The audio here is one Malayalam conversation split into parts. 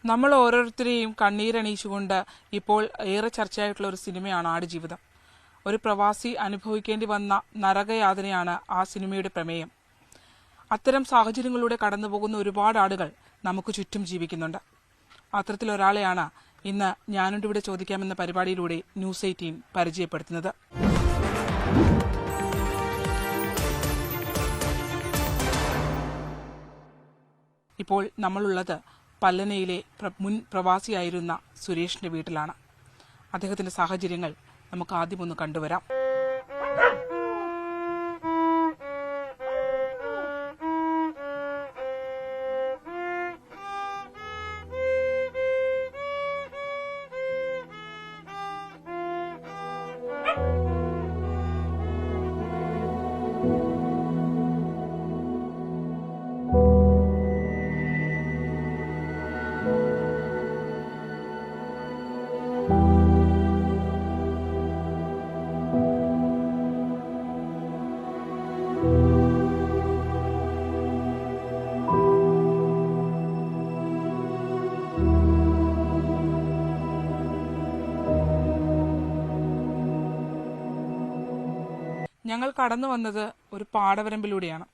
നമ്മൾ ഓരോരുത്തരെയും കണ്ണീരണിയിച്ചുകൊണ്ട് ഇപ്പോൾ ഏറെ ചർച്ചയായിട്ടുള്ള ഒരു സിനിമയാണ് ആടുജീവിതം. ഒരു പ്രവാസി അനുഭവിക്കേണ്ടി വന്ന നരകയാതനയാണ് ആ സിനിമയുടെ പ്രമേയം. അത്തരം സാഹചര്യങ്ങളിലൂടെ കടന്നുപോകുന്ന ഒരുപാട് ആളുകൾ നമുക്ക് ചുറ്റും ജീവിക്കുന്നുണ്ട്. അത്തരത്തിലൊരാളെയാണ് ഇന്ന് ഞാനുണ്ട് ഇവിടെ ചോദിക്കാമെന്ന പരിപാടിയിലൂടെ ന്യൂസ് 18 പരിചയപ്പെടുത്തുന്നത്. ഇപ്പോൾ നമ്മളുള്ളത് പല്ലനയിലെ മുൻ പ്രവാസിയായിരുന്ന സുരേഷിന്റെ വീട്ടിലാണ്. അദ്ദേഹത്തിന്റെ സാഹചര്യങ്ങൾ നമുക്ക് ആദ്യം ഒന്ന് കണ്ടുവരാം. ഞങ്ങൾ കടന്നു വന്നത് ഒരു പാടവരമ്പിലൂടെയാണ്.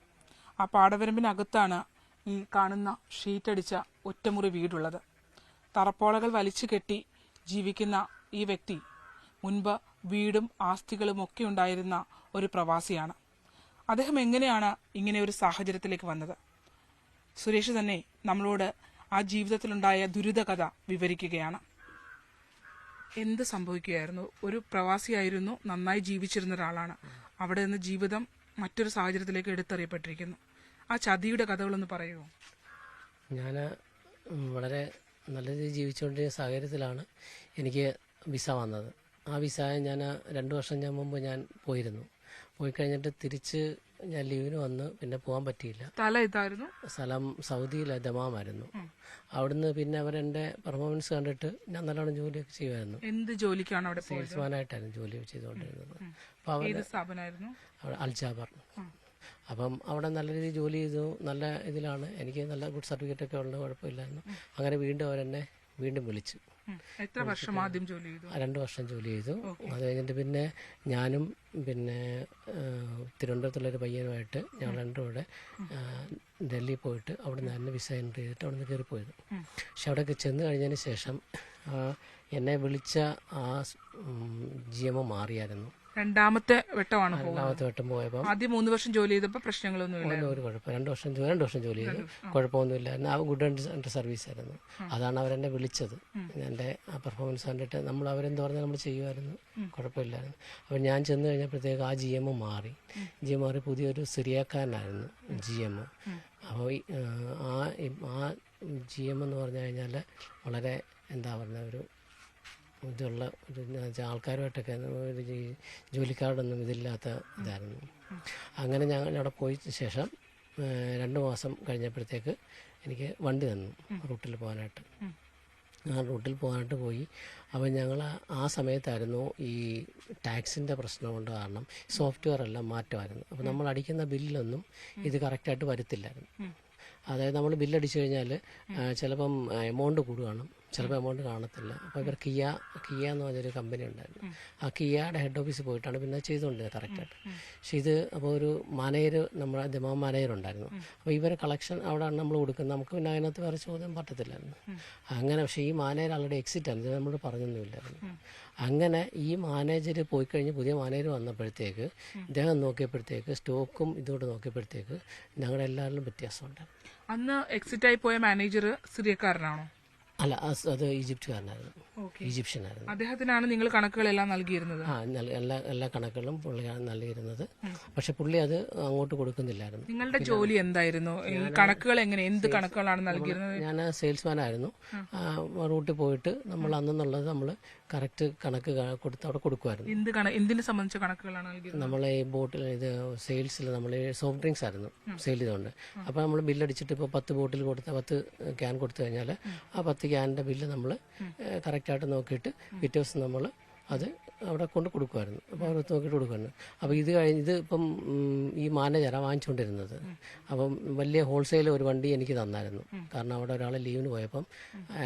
ആ പാടവരമ്പിനകത്താണ് ഈ കാണുന്ന ഷീറ്റടിച്ച ഒറ്റമുറി വീടുള്ളത്. തറപ്പോളകൾ വലിച്ചു കെട്ടി ജീവിക്കുന്ന ഈ വ്യക്തി മുൻപ് വീടും ആസ്തികളും ഒക്കെ ഉണ്ടായിരുന്ന ഒരു പ്രവാസിയാണ്. അദ്ദേഹം എങ്ങനെയാണ് ഇങ്ങനെ ഒരു സാഹചര്യത്തിലേക്ക് വന്നത്? സുരേഷ് തന്നെ നമ്മളോട് ആ ജീവിതത്തിലുണ്ടായ ദുരിതകഥ വിവരിക്കുകയാണ്. എന്ത് സംഭവിക്കുകയായിരുന്നു? ഒരു പ്രവാസിയായിരുന്നു, നന്നായി ജീവിച്ചിരുന്ന ഒരാളാണ്. അവിടെ നിന്ന് ജീവിതം മറ്റൊരു സാഹചര്യത്തിലേക്ക് എടുത്തെറിയപ്പെട്ടിരിക്കുന്നു. ആ ചതിയുടെ കഥകളൊന്ന് പറയുമോ? ഞാൻ വളരെ നല്ല രീതിയിൽ ജീവിച്ചുകൊണ്ടിരുന്ന സാഹചര്യത്തിലാണ് എനിക്ക് വിസ വന്നത്. ആ വിസ ഞാൻ 2 വർഷം മുമ്പ് ഞാൻ പോയിരുന്നു. പോയി കഴിഞ്ഞിട്ട് തിരിച്ച് ഞാൻ ലീവിന് വന്ന് പിന്നെ പോകാൻ പറ്റിയില്ല. സ്ഥലം സൗദിയിലെ ദമാമായിരുന്നു. അവിടുന്ന് പിന്നെ അവരെന്റെ പെർഫോമൻസ് കണ്ടിട്ട് ഞാൻ നല്ലോണം ജോലിയൊക്കെ ചെയ്യുമായിരുന്നു. എന്ത് ജോലിക്കാണ് അവിടെ? സെയിൽസ്മാനായിട്ടായിരുന്നു ജോലി ചെയ്തുകൊണ്ടിരുന്നത്. അൽജാബർ. അപ്പം അവിടെ നല്ല രീതിയിൽ ജോലി ചെയ്തു. നല്ല ഇതിലാണ്. എനിക്ക് നല്ല ഗുഡ് സർട്ടിഫിക്കറ്റ് ഒക്കെ ഉള്ളത്, കുഴപ്പമില്ലായിരുന്നു. അങ്ങനെ വീണ്ടും അവരെന്നെ വീണ്ടും വിളിച്ചു. എത്ര വർഷം ആദ്യം ജോലി ചെയ്തു? 2 വർഷം ജോലി ചെയ്തു. അത് കഴിഞ്ഞിട്ട് പിന്നെ ഞാനും പിന്നെ തിരുവനന്തപുരത്തുള്ളൊരു പയ്യനുമായിട്ട് ഞങ്ങൾ രണ്ടും കൂടെ ഡൽഹി പോയിട്ട് അവിടെ നിന്ന് തന്നെ വിസ എൻട്രി ചെയ്തിട്ട് അവിടെ നിന്ന് കയറിപ്പോയത്. പക്ഷെ അവിടെയൊക്കെ ചെന്ന് കഴിഞ്ഞതിന് ശേഷം എന്നെ വിളിച്ച ആ GMO മാറിയായിരുന്നു. രണ്ടാമത്തെ വട്ടമാണ്. രണ്ടാമത്തെ വട്ടം പോയപ്പോൾ ആദ്യം 3 വർഷം ജോലി ചെയ്തപ്പോൾ പ്രശ്നങ്ങളൊന്നും ഒരു കുഴപ്പം. 2 വർഷം ജോലി ചെയ്തു, കുഴപ്പമൊന്നുമില്ലായിരുന്നു. ആ ഗുഡ് ആൻഡ് സർവീസ് ആയിരുന്നു. അതാണ് അവരെന്നെ വിളിച്ചത്. എൻ്റെ ആ പെർഫോമൻസ് കണ്ടിട്ട് നമ്മൾ അവരെന്ത് പറഞ്ഞാൽ നമ്മൾ ചെയ്യുമായിരുന്നു, കുഴപ്പമില്ലായിരുന്നു. അപ്പോൾ ഞാൻ ചെന്ന് കഴിഞ്ഞപ്പോഴത്തേക്ക് ആ GMO മാറി. പുതിയൊരു സിറിയക്കാരനായിരുന്നു GMO. അപ്പോൾ ആ GMO എന്ന് പറഞ്ഞു കഴിഞ്ഞാൽ വളരെ എന്താ പറയുക, ഒരു ഇതുള്ള ഒരു ആൾക്കാരുമായിട്ടൊക്കെ ഒരു ജോലിക്കാരോടൊന്നും ഇതില്ലാത്ത ഇതായിരുന്നു. അങ്ങനെ ഞങ്ങൾ അവിടെ പോയ ശേഷം 2 മാസം കഴിഞ്ഞപ്പോഴത്തേക്ക് എനിക്ക് വണ്ടി തന്നു റൂട്ടിൽ പോകാനായിട്ട്. ആ റൂട്ടിൽ പോകാനായിട്ട് പോയി. അപ്പോൾ ഞങ്ങൾ ആ സമയത്തായിരുന്നു ഈ ടാക്സിൻ്റെ പ്രശ്നം കൊണ്ട് കാരണം സോഫ്റ്റ്വെയർ എല്ലാം മാറ്റമായിരുന്നു. അപ്പോൾ നമ്മൾ അടിക്കുന്ന ബില്ലൊന്നും ഇത് കറക്റ്റായിട്ട് വരത്തില്ലായിരുന്നു. അതായത് നമ്മൾ ബില്ലടിച്ചു കഴിഞ്ഞാൽ ചിലപ്പം എമൗണ്ട് കൂടുകയാണ്, ചിലപ്പോൾ എമൗണ്ട് കാണത്തില്ല. അപ്പോൾ ഇവർ കിയ എന്ന് പറഞ്ഞൊരു കമ്പനി ഉണ്ടായിരുന്നു. ആ കിയയുടെ ഹെഡ് ഓഫീസിൽ പോയിട്ടാണ് പിന്നെ ചെയ്തുകൊണ്ടിരുന്നത് കറക്റ്റായിട്ട്. പക്ഷെ ഇത് അപ്പോൾ ഒരു മാനേജർ, നമ്മുടെ ദമാം മാനേജർ ഉണ്ടായിരുന്നു. അപ്പോൾ ഇവരെ കളക്ഷൻ അവിടെയാണ് നമ്മൾ കൊടുക്കുന്നത്. നമുക്ക് പിന്നെ അതിനകത്ത് വേറെ ചോദ്യം പറ്റത്തില്ലായിരുന്നു. അങ്ങനെ പക്ഷേ ഈ മാനേജർ ആളുടെ എക്സിറ്റ് ആണ്, ഇത് നമ്മളോട് പറഞ്ഞൊന്നുമില്ലായിരുന്നു. അങ്ങനെ ഈ മാനേജർ പോയി കഴിഞ്ഞ് പുതിയ മാനേജർ വന്നപ്പോഴത്തേക്ക് ഇദ്ദേഹം നോക്കിയപ്പോഴത്തേക്ക് സ്റ്റോക്കും ഇതോട് നോക്കിയപ്പോഴത്തേക്ക് ഞങ്ങളുടെ എല്ലാവരിലും വ്യത്യാസമുണ്ട്. അന്ന് എക്സിറ്റായി പോയ മാനേജർ സിറിയക്കാരനാണോ? അല്ല, അത് ഈജിപ്തുകാരനായിരുന്നു, ഈജിപ്ഷ്യനായിരുന്നു. അദ്ദേഹത്തിനാണ് നിങ്ങൾ കണക്കുകളെല്ലാം നൽകിയിരുന്നത്? ആ, എല്ലാ കണക്കുകളും പുള്ളിയാണ് നൽകിയിരുന്നത്. പക്ഷെ പുള്ളി അത് അങ്ങോട്ട് കൊടുക്കുന്നില്ലായിരുന്നു. നിങ്ങളുടെ ജോലി എന്തായിരുന്നു? ഈ കണക്കുകൾ എങ്ങനെ, എന്ത് കണക്കുകളാണ് നൽകിയിരുന്നത്? ഞാൻ സെയിൽസ്മാനായിരുന്നു. റൂട്ടിൽ പോയിട്ട് നമ്മൾ അന്നുള്ളത് നമ്മൾ കറക്റ്റ് കണക്ക് കൊടുത്ത് അവിടെ കൊടുക്കുമായിരുന്നു. എന്തിനെ സംബന്ധിച്ച കണക്കുകളാണ് നൽകിയിരുന്നത്? നമ്മളെ ഈ ബോട്ടിൽ ഇത് സെയിൽസിൽ നമ്മൾ സോഫ്റ്റ് ഡ്രിങ്ക്സ് ആയിരുന്നു സെയിൽ ചെയ്തുകൊണ്ട്. അപ്പോൾ നമ്മൾ ബില്ലടിച്ചിട്ട് ഇപ്പോൾ 10 ബോട്ടിൽ കൊടുത്ത 10 ക്യാൻ കൊടുത്തു കഴിഞ്ഞാൽ ആ 10 ക്യാനിൻ്റെ ബില്ല് നമ്മൾ കറക്റ്റായിട്ട് നോക്കിയിട്ട് പിറ്റേ ദിവസം നമ്മൾ അത് അവിടെ കൊണ്ട് കൊടുക്കുമായിരുന്നു. അപ്പോൾ അവർ നോക്കിയിട്ട് കൊടുക്കുമായിരുന്നു. അപ്പോൾ ഇത് കഴിഞ്ഞ് ഇത് ഇപ്പം ഈ മാനേജറാണ് വാങ്ങിച്ചുകൊണ്ടിരുന്നത്. അപ്പം വലിയ ഹോൾസെയിൽ ഒരു വണ്ടി എനിക്ക് തന്നായിരുന്നു. കാരണം അവിടെ ഒരാൾ ലീവിന് പോയപ്പം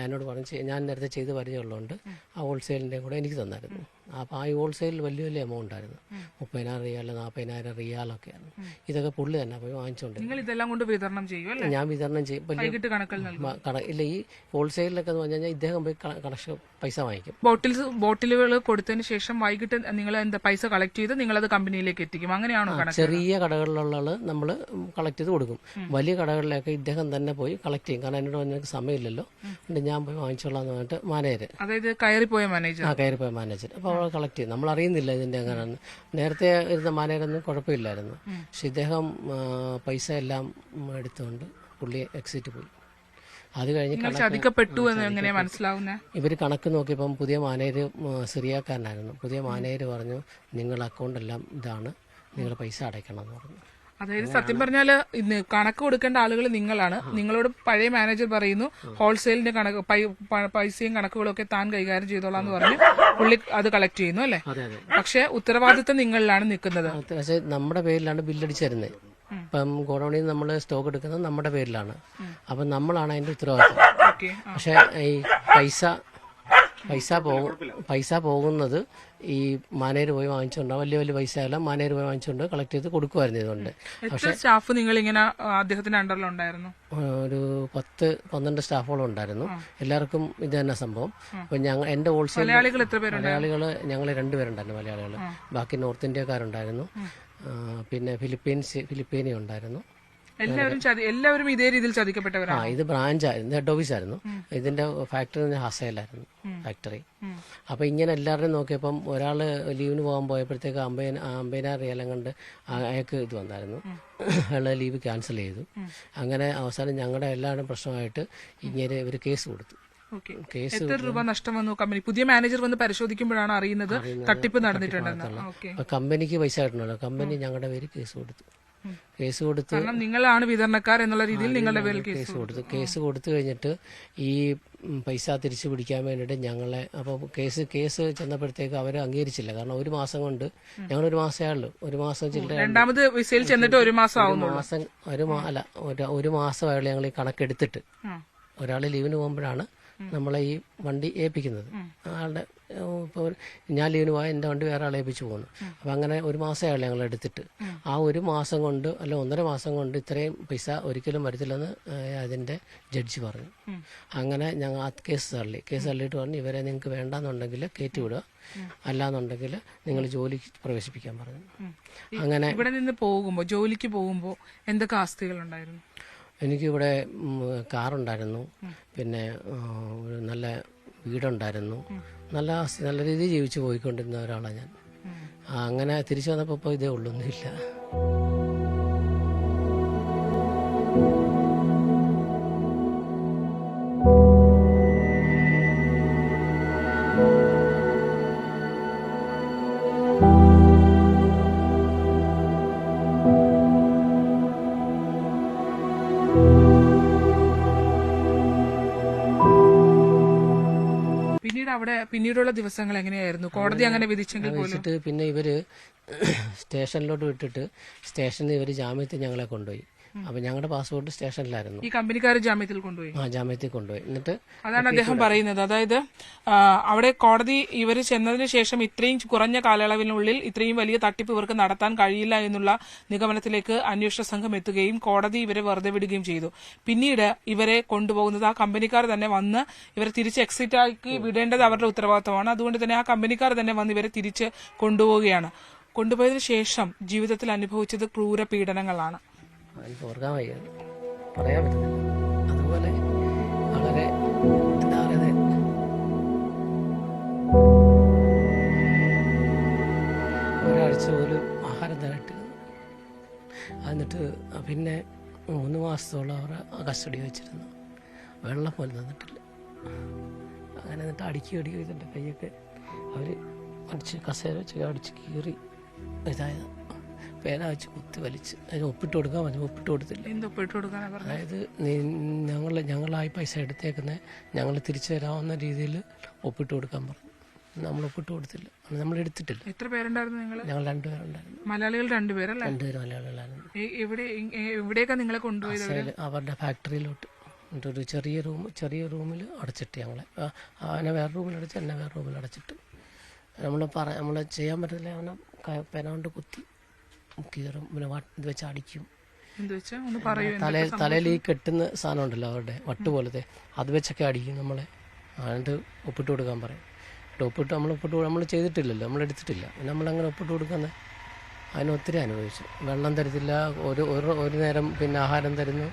എന്നോട് പറഞ്ഞ് ഞാൻ നേരത്തെ ചെയ്ത് പരിചയമുള്ളതുകൊണ്ട് ആ ഹോൾസെയിലിൻ്റെ കൂടെ എനിക്ക് തന്നായിരുന്നു. അപ്പോൾ ആ ഹോൾസെയിൽ വലിയ വലിയ എമൗണ്ട് ആയിരുന്നു. 30,000 റിയാൽ, 40,000 റിയാലൊക്കെയാണ്. ഇതൊക്കെ പുള്ളി തന്നെ പോയി വാങ്ങിച്ചുകൊണ്ട് ഇതെല്ലാം കൊണ്ട് വിതരണം ചെയ്യും. ഞാൻ വിതരണം ചെയ്യും. ഇല്ല, ഈ ഹോൾസെയിലൊക്കെ എന്ന് പറഞ്ഞു കഴിഞ്ഞാൽ ഇദ്ദേഹം പോയി കണക്ഷൻ പൈസ വാങ്ങിക്കും. ബോട്ടിലുകൾ കൊടുത്തതിന് ശേഷം വൈകിട്ട് നിങ്ങൾ എന്താ പൈസ കളക്ട് ചെയ്ത് നിങ്ങളത് കമ്പനിയിലേക്ക് എത്തിക്കും, അങ്ങനെയാണോ? ചെറിയ കടകളിലുള്ള നമ്മൾ കളക്ട് ചെയ്ത് കൊടുക്കും. വലിയ കടകളിലൊക്കെ ഇദ്ദേഹം തന്നെ പോയി കളക്ട് ചെയ്യും. കാരണം എന്നോട് എനിക്ക് സമയമില്ലല്ലോ, ഞാൻ പോയി വാങ്ങിച്ചോളാം എന്ന് പറഞ്ഞിട്ട് മാനേജർ, അതായത് കയറിപ്പോയ മാനേജർ അപ്പോൾ അവൾ കളക്ട് ചെയ്യും. നമ്മൾ അറിയുന്നില്ല ഇതിന്റെ എങ്ങനെയാണ്. നേരത്തെ ഇരുന്ന മാനേജറൊന്നും കുഴപ്പമില്ലായിരുന്നു. പക്ഷെ ഇദ്ദേഹം പൈസ എല്ലാം എടുത്തുകൊണ്ട് പുള്ളി എക്സിറ്റ് പോയി. അത് കഴിഞ്ഞ് ചതിക്കപ്പെട്ടു എന്ന് എങ്ങനെ മനസ്സിലാവുന്നത്? ഇവർ കണക്ക് നോക്കിയപ്പം പുതിയ മാനേജർ സിറിയാക്കാരനായിരുന്നു. പുതിയ മാനേജർ പറഞ്ഞു, നിങ്ങളുടെ അക്കൗണ്ട് എല്ലാം ഇതാണ്, നിങ്ങൾ പൈസ അടയ്ക്കണം എന്ന് പറഞ്ഞു. അതായത് സത്യം പറഞ്ഞാല് കണക്ക് കൊടുക്കേണ്ട ആളുകൾ നിങ്ങളാണ്. നിങ്ങളോട് പഴയ മാനേജർ പറയുന്നു ഹോൾസെയിലിന്റെ കണക്ക് പൈസയും കണക്കുകളും ഒക്കെ താൻ കൈകാര്യം ചെയ്തോളാം എന്ന് പറഞ്ഞു പുള്ളി അത് കളക്ട് ചെയ്യുന്നു അല്ലെ? പക്ഷെ ഉത്തരവാദിത്തം നിങ്ങളിലാണ് നിൽക്കുന്നത്. പക്ഷെ നമ്മുടെ പേരിലാണ് ബില്ലടിച്ച് തരുന്നത്. ഇപ്പം ഗോഡൌണിൽ നിന്ന് നമ്മൾ സ്റ്റോക്ക് എടുക്കുന്നത് നമ്മുടെ പേരിലാണ്. അപ്പം നമ്മളാണ് അതിന്റെ ഉത്തരവാദിത്തം. പക്ഷെ ഈ പൈസ പോകുന്നത് ഈ മാനേജർ പോയി വാങ്ങിച്ചുകൊണ്ട്, വലിയ വലിയ പൈസ എല്ലാം മാനേജർ പോയി വാങ്ങിച്ചുകൊണ്ട് കളക്ട് ചെയ്ത് കൊടുക്കുമായിരുന്നു. ഇതുകൊണ്ട് പക്ഷേ സ്റ്റാഫ് നിങ്ങൾ ഇങ്ങനെ അദ്ദേഹത്തിന്റെ അണ്ടറിലുണ്ടായിരുന്നു? ഒരു 10-12 സ്റ്റാഫുകളും ഉണ്ടായിരുന്നു. എല്ലാവർക്കും ഇത് തന്നെ സംഭവം. അപ്പൊ എന്റെ ഹോൾസെയിൽ മലയാളികൾ ഞങ്ങൾ 2 പേരുണ്ടായിരുന്നു മലയാളികൾ. ബാക്കി നോർത്ത് ഇന്ത്യക്കാരുണ്ടായിരുന്നു. പിന്നെ ഫിലിപ്പീനി ഉണ്ടായിരുന്നു. എല്ലാവരും ഇതേ രീതിയിൽ ചതിക്കപ്പെട്ടവരാണ്. ഇത് ബ്രാഞ്ചായിരുന്നു, ഹെഡ് ഓഫീസ് ആയിരുന്നു. ഇതിന്റെ ഫാക്ടറി ഹസയിലായിരുന്നു ഫാക്ടറി. അപ്പൊ ഇങ്ങനെ എല്ലാവരുടെയും നോക്കിയപ്പം ഒരാള് ലീവിന് പോകാൻ പോയപ്പോഴത്തേക്ക് 50,000 റിയാലും കണ്ട് അയാൾക്ക് ഇത് വന്നായിരുന്നു. അയാളെ ലീവ് ക്യാൻസൽ ചെയ്തു. അങ്ങനെ അവസാനം ഞങ്ങളുടെ എല്ലാവരുടെയും പ്രശ്നമായിട്ട് ഇങ്ങനെ ഇവർ കേസ് കൊടുത്തു. എത്ര രൂപ നഷ്ടം വന്നു കമ്പനി? പുതിയ മാനേജർ വന്ന് പരിശോധിക്കുമ്പോഴാണ് അറിയുന്നത് തട്ടിപ്പ് നടന്നിട്ടുണ്ടെന്ന്. കമ്പനിക്ക് പൈസ കിട്ടണല്ലോ. കമ്പനി ഞങ്ങളുടെ പേര് കേസ് കൊടുത്തു. നിങ്ങളാണ് വിതരണക്കാർ എന്നുള്ള രീതിയിൽ നിങ്ങളുടെ പേരിൽ കേസ് കൊടുത്തു കഴിഞ്ഞിട്ട് ഈ പൈസ തിരിച്ചു പിടിക്കാൻ വേണ്ടിയിട്ട് ഞങ്ങളെ അപ്പോൾ കേസ് ചെന്നപ്പോഴത്തേക്ക് അവർ അംഗീകരിച്ചില്ല. കാരണം 1 മാസം കൊണ്ട് ഞങ്ങൾ 1 മാസമേ ഉള്ളൂ. 1 മാസം രണ്ടാമത് വിസയിൽ ചെന്നിട്ട് 1 മാസം ഒരു മാസമായുള്ളൂ ഞങ്ങൾ ഈ കണക്കെടുത്തിട്ട്. ഒരാൾ ലീവിന് പോകുമ്പോഴാണ് നമ്മളെ ഈ വണ്ടി ഏൽപ്പിക്കുന്നത്. ആളുടെ ഇപ്പോൾ ഞാൻ ലീവിന് പോയാൽ എൻ്റെ വണ്ടി വേറെ ആളെ ഏൽപ്പിച്ചു പോകുന്നു. അപ്പം അങ്ങനെ 1 മാസമായുള്ളൂ ഞങ്ങൾ എടുത്തിട്ട്. ആ 1 മാസം കൊണ്ട് അല്ല 1.5 മാസം കൊണ്ട് ഇത്രയും പൈസ ഒരിക്കലും വരത്തില്ലെന്ന് അതിൻ്റെ ജഡ്ജി പറഞ്ഞു. അങ്ങനെ ഞങ്ങൾ ആ കേസ് തള്ളിയിട്ട് പറഞ്ഞു, ഇവരെ നിങ്ങൾക്ക് വേണ്ടാന്നുണ്ടെങ്കിൽ കയറ്റി വിടുക, അല്ലാന്നുണ്ടെങ്കിൽ നിങ്ങൾ ജോലിക്ക് പ്രവേശിപ്പിക്കാൻ പറഞ്ഞു. അങ്ങനെ ഇവിടെ നിന്ന് ജോലിക്ക് പോകുമ്പോൾ എന്തൊക്കെ ആസ്തികളുണ്ടായിരുന്നു? എനിക്കിവിടെ കാറുണ്ടായിരുന്നു, പിന്നെ ഒരു നല്ല വീടുണ്ടായിരുന്നു, നല്ല രീതിയിൽ ജീവിച്ചു പോയിക്കൊണ്ടിരുന്ന ഒരാളാണ് ഞാൻ. അങ്ങനെ തിരിച്ചു വന്നപ്പോൾ ഇപ്പോൾ ഇതേ ഉള്ളൊന്നുമില്ല. പിന്നീടുള്ള ദിവസങ്ങൾ എങ്ങനെയായിരുന്നു? കോടതി അങ്ങനെ വിധിച്ചെങ്കിൽ പോലും പിന്നെ ഇവര് സ്റ്റേഷനിലോട്ട് വിട്ടിട്ട് സ്റ്റേഷനിൽ ഇവര് ജാമ്യത്തിൽ ഞങ്ങളെ കൊണ്ടുപോയി. അപ്പൊ ഞങ്ങളുടെ പാസ്പോർട്ട് സ്റ്റേഷനിലായിരുന്നു. ഈ കമ്പനിക്കാർ ജാമ്യത്തിൽ കൊണ്ടുപോയി. ജാമ്യത്തിൽ കൊണ്ടുപോയി. എന്നിട്ട് അതാണ് അദ്ദേഹം പറയുന്നത്. അതായത് അവിടെ കോടതി ഇവർ ചെന്നതിന് ശേഷം ഇത്രയും കുറഞ്ഞ കാലയളവിനുള്ളിൽ ഇത്രയും വലിയ തട്ടിപ്പ് ഇവർക്ക് നടത്താൻ കഴിയില്ല എന്നുള്ള നിഗമനത്തിലേക്ക് അന്വേഷണ സംഘം എത്തുകയും കോടതി ഇവരെ വെറുതെ വിടുകയും ചെയ്തു. പിന്നീട് ഇവരെ കൊണ്ടുപോകുന്നത് ആ കമ്പനിക്കാർ തന്നെ വന്ന് ഇവരെ തിരിച്ച് എക്സിറ്റ് ആക്കി വിടേണ്ടത് അവരുടെ ഉത്തരവാദിത്തമാണ്. അതുകൊണ്ട് തന്നെ ആ കമ്പനിക്കാർ തന്നെ വന്ന് ഇവരെ തിരിച്ച് കൊണ്ടുപോവുകയാണ്. കൊണ്ടുപോയതിനു ശേഷം ജീവിതത്തിൽ അനുഭവിച്ചത് ക്രൂര പീഡനങ്ങളാണ്. ഓർക്കാൻ വയ്യ, പറയാൻ പറ്റുന്നില്ല. അതുപോലെ വളരെ എന്താ പറയുന്നത്, ഒരാഴ്ച പോലും ആഹാരം തരട്ട്. എന്നിട്ട് പിന്നെ 3 മാസത്തോളം അവർ കസ്റ്റഡി വെച്ചിരുന്നു. വെള്ളം പോലും തന്നിട്ടില്ല. അങ്ങനെ എന്നിട്ട് അടിക്കുക ഇതിൻ്റെ കൈയൊക്കെ അവർ അടിച്ച് കസേര വെച്ച് അടിച്ച് കീറി ഇതായത് പേന വെച്ച് കുത്തി വലിച്ച് അതിന് ഒപ്പിട്ട് കൊടുക്കാൻ പറഞ്ഞു. ഒപ്പിട്ട് കൊടുത്തില്ല. അതായത് ഞങ്ങളായി പൈസ എടുത്തേക്കുന്നത് ഞങ്ങൾ തിരിച്ചു തരാവുന്ന രീതിയിൽ ഒപ്പിട്ട് കൊടുക്കാൻ പറഞ്ഞു. നമ്മൾ ഒപ്പിട്ട് കൊടുത്തില്ല, നമ്മൾ എടുത്തിട്ടില്ല. എത്ര പേരുണ്ടായിരുന്നു നിങ്ങൾ? ഞങ്ങൾ 2 പേരുണ്ടായിരുന്നു. മലയാളികൾ 2 പേരല്ലേ? 2 പേര് മലയാളികളായിരുന്നു. എവിടെയൊക്കെ നിങ്ങളെ കൊണ്ടുപോയത്? അവരുടെ ഫാക്ടറിയിലോട്ട്. എന്നിട്ട് ഒരു ചെറിയ റൂമിൽ അടച്ചിട്ട് ഞങ്ങളെ, അവനെ വേറെ റൂമിൽ അടച്ച് എന്നെ വേറെ റൂമിൽ അടച്ചിട്ട് നമ്മൾ ചെയ്യാൻ പറ്റത്തില്ല. അവനെ പെനാണ്ട് കുത്തി കീറും, പിന്നെ ഇത് വെച്ച് അടിക്കും. തലയിൽ ഈ കെട്ടുന്ന സാധനം ഉണ്ടല്ലോ അവരുടെ വട്ട് പോലത്തെ, അത് വെച്ചൊക്കെ അടിക്കും നമ്മളെ. എന്നിട്ട് ഒപ്പിട്ട് കൊടുക്കാൻ പറയും. നമ്മൾ ചെയ്തിട്ടില്ലല്ലോ, നമ്മൾ എടുത്തിട്ടില്ല, നമ്മളങ്ങനെ ഒപ്പിട്ട് കൊടുക്കുന്നത്. അതിന് ഒത്തിരി അനുഭവിച്ചു. വെള്ളം തരത്തില്ല, ഒരു നേരം പിന്നെ ആഹാരം തരുന്നു,